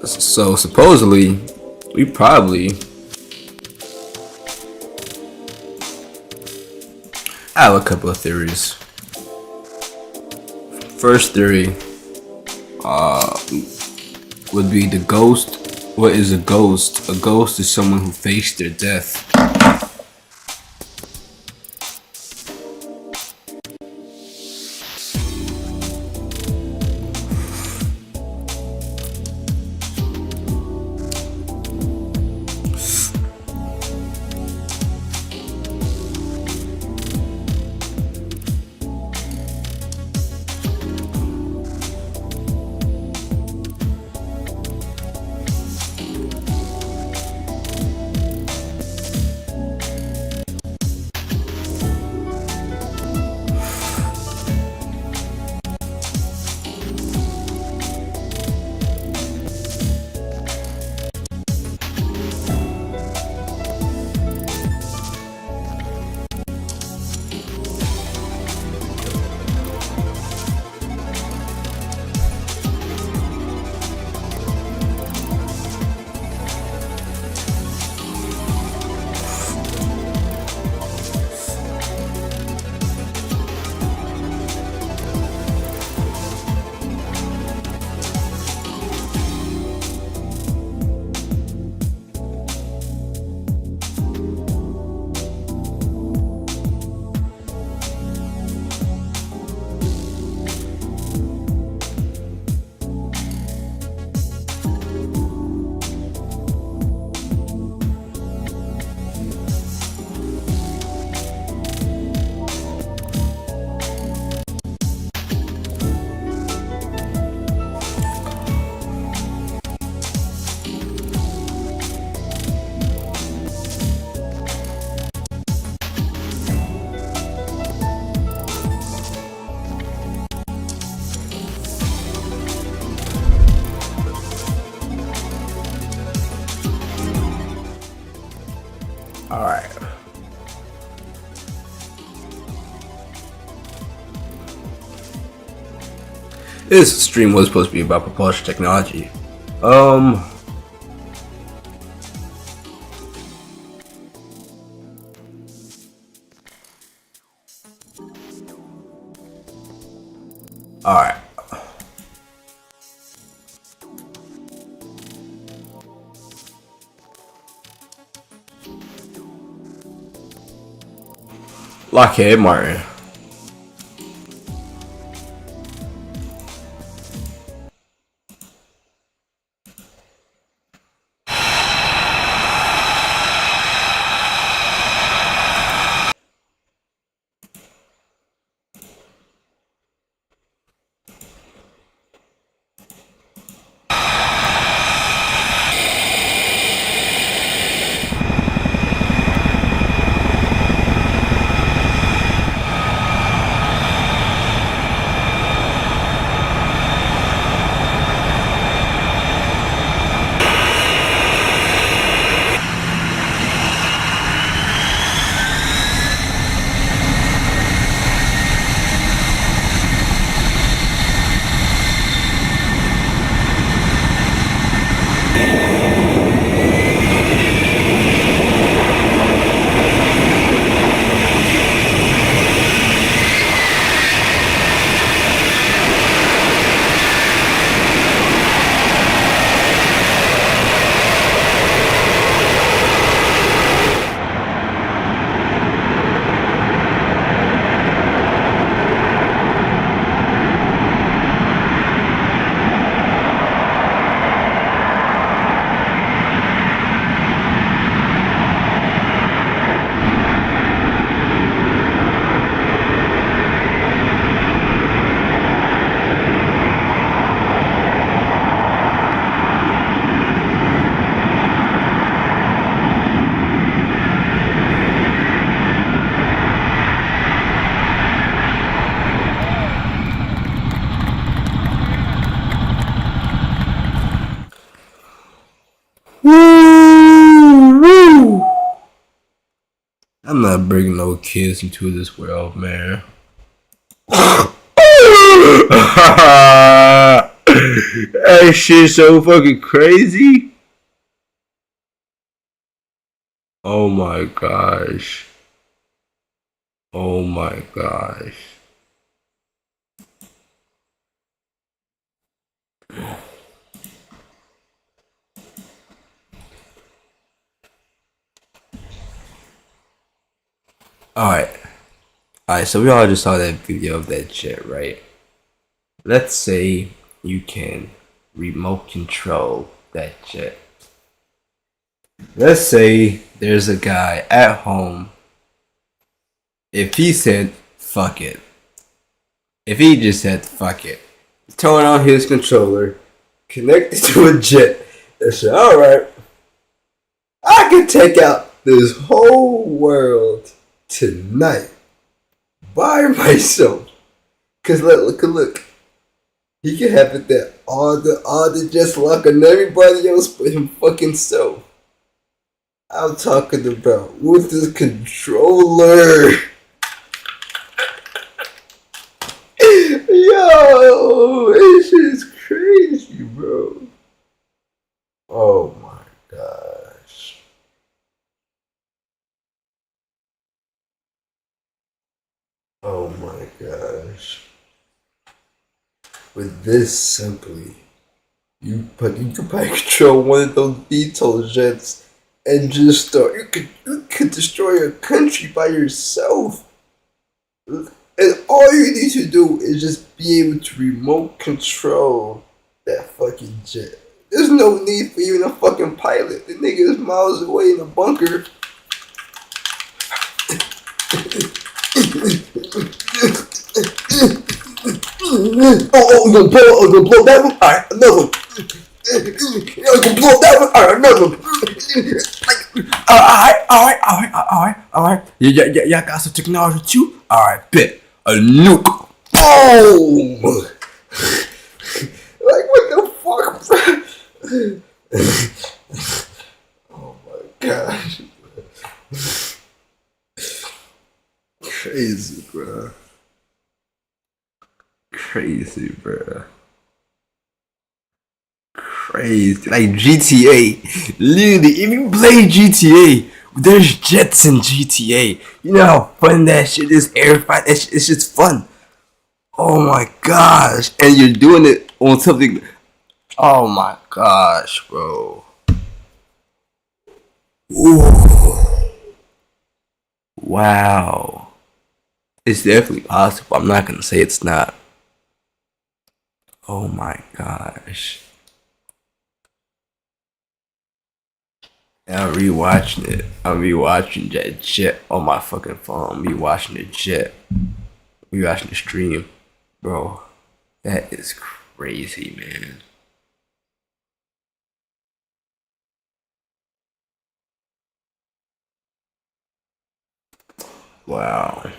So supposedly, we probably have a couple of theories. First theory, would be the ghost. What is a ghost? A ghost is someone who faced their death. Alright. This stream was supposed to be about propulsion technology. Alright. Lockheed Martin. not bringing no kids into this world, man. That shit's so fucking crazy. Oh my gosh. Oh my gosh. Alright, so we all just saw that video of that shit, right? Let's say you can remote control that shit. Let's say there's a guy at home. If he said, fuck it. If he just said, fuck it. Turn on his controller, connect it to a jet, and say, alright, I can take out this whole world tonight by myself. Cause look. He can have it that all the just luck on everybody else but him fucking self. I'm talking about with this controller. Yo, this is crazy, bro. Oh my gosh. Oh my gosh. With this simply, you could probably control one of those VTOL jets and just start. You could destroy a country by yourself. And all you need to do is just be able to remote control that fucking jet. There's no need for even a fucking pilot. The nigga is miles away in a bunker. Oh, you're gonna blow that one? Alright, another one. You're gonna blow that one? Alright, another one. Alright. Y'all got some technology too? Alright, bet. A nuke. Boom! Like, what the fuck, bro? Oh my gosh. Crazy, bro. Crazy. Like GTA. Literally, if you play GTA, there's jets in GTA. You know how fun that shit is? Air fight, it's just fun. Oh my gosh. And you're doing it on something. Oh my gosh, bro. Ooh. Wow. It's definitely possible. I'm not gonna say it's not. Oh my gosh. And I'm rewatching it. I'm rewatching that shit on my fucking phone. I'm rewatching the shit. Rewatching the stream. Bro, that is crazy, man. Wow.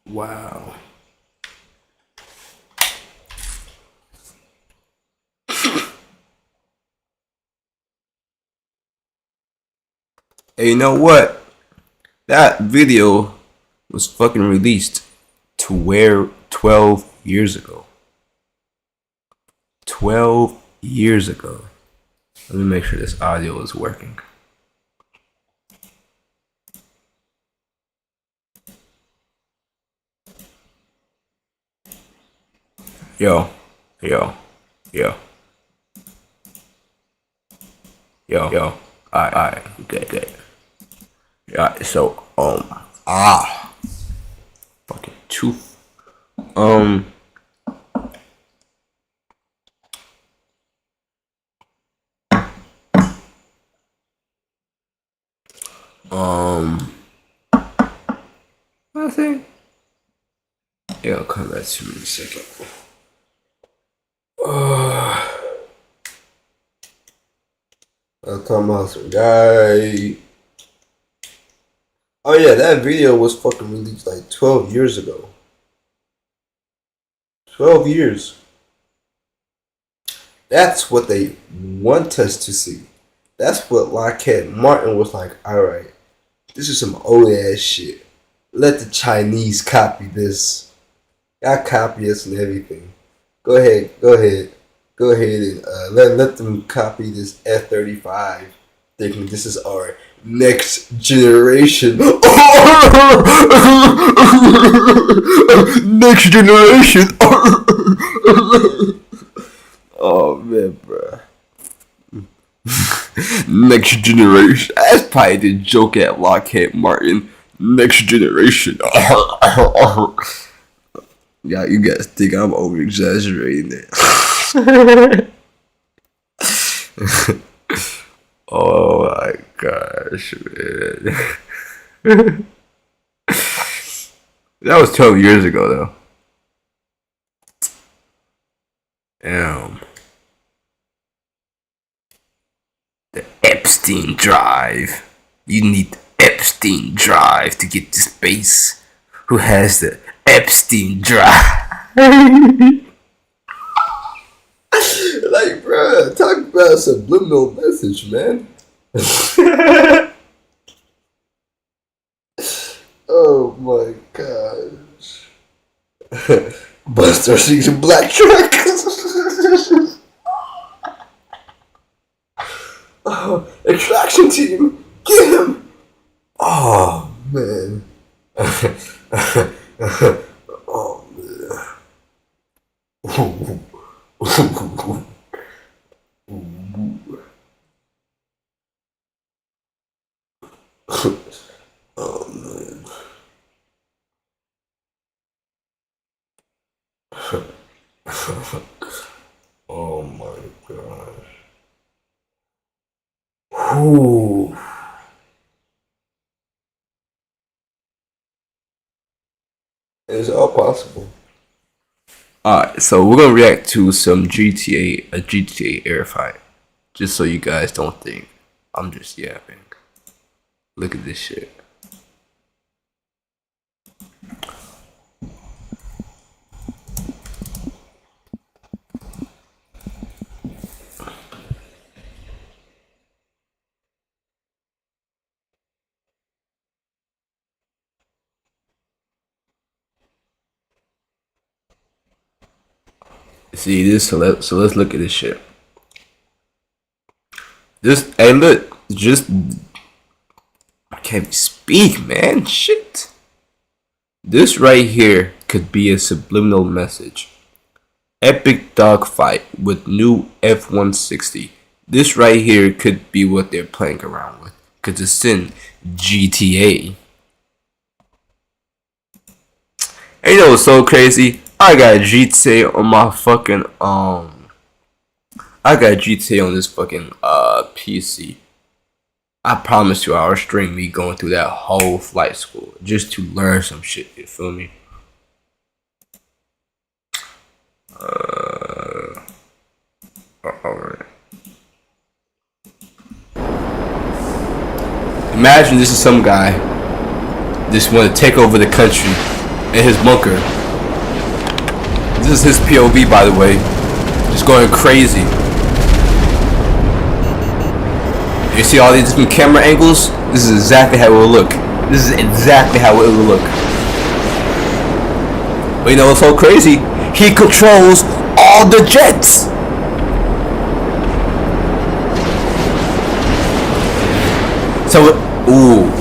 Wow. Hey, you know what? That video was fucking released to where 12 years ago. 12 years ago. Let me make sure this audio is working. Yo. Alright, good. Yeah, so, fucking two. I think. Yeah, I'll come back to me in a second. I'm talking about some guy. Oh yeah, that video was fucking released like 12 years ago. 12 years. That's what they want us to see. That's what Lockheed Martin was like, alright, this is some old ass shit. Let the Chinese copy this. Y'all copy us and everything. Go ahead and let them copy this F-35, thinking this is our next generation. Next generation. Oh man, bruh. Next generation. That's probably the joke at Lockheed Martin. Next generation. Yeah, you guys think I'm over exaggerating it. Oh my gosh, man. That was 12 years ago, though. Damn. The Epstein drive. You need the Epstein drive to get to space. Who has the Epstein drive? Like, bro, talk about a subliminal message, man. Oh my gosh. Buster sees a black truck. Oh, extraction team, get him. Oh man. Oh man. Oh man. Oh my gosh. Whew. It's all possible. Alright, so we're gonna react to some a GTA air fight. Just so you guys don't think I'm just yapping. Look at this shit. See this? So let's look at this shit. Hey look, I can't speak, man. Shit. This right here could be a subliminal message. Epic dogfight with new F-160. This right here could be what they're playing around with, cause it's in GTA. And you know what's so crazy? I got GTA on my fucking I got GTA on this fucking PC. I promise you I'll stream me going through that whole flight school just to learn some shit, you feel me? Alright. Imagine this is some guy just want to take over the country in his bunker. This is his POV, by the way. Just going crazy. You see all these different camera angles? This is exactly how it will look. This is exactly how it will look. But you know what's so crazy? He controls all the jets. So, ooh.